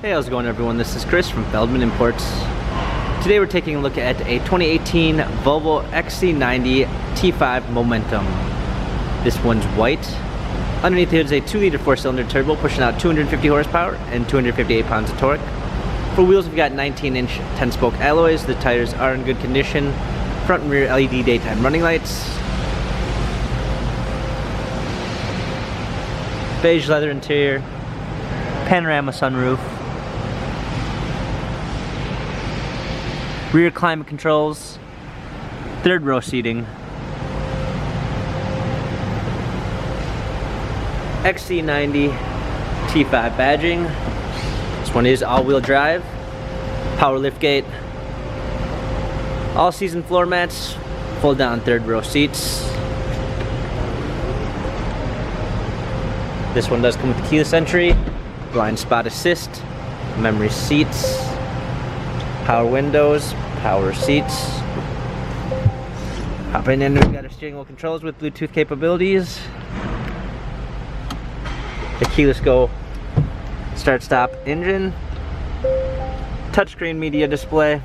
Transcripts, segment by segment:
Hey, how's it going everyone? This is Chris from Feldmann Imports. Today we're taking a look at a 2018 Volvo XC90 T5 Momentum. This one's white. Underneath it is a 2-liter 4-cylinder turbo pushing out 250 horsepower and 258 pounds of torque. For wheels, we've got 19-inch 10-spoke alloys. The tires are in good condition. Front and rear LED daytime running lights. Beige leather interior. Panorama sunroof. Rear climate controls. Third row seating. XC90 T5 badging. This one is all-wheel drive. Power liftgate. All-season floor mats. Fold-down third row seats. This one does come with keyless entry, blind spot assist, memory seats, power windows, power seats. Hopping in, we've got our steering wheel controls with Bluetooth capabilities. The keyless go start stop engine. Touchscreen media display.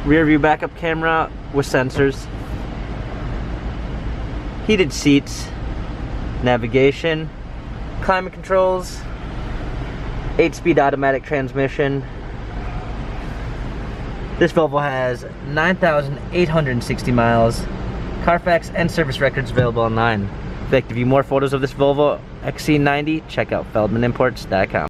Rear view backup camera with sensors. Heated seats, navigation, climate controls, 8-speed automatic transmission. This Volvo has 9,860 miles. Carfax and service records available online. If you'd like to view more photos of this Volvo XC90, check out feldmannimports.com.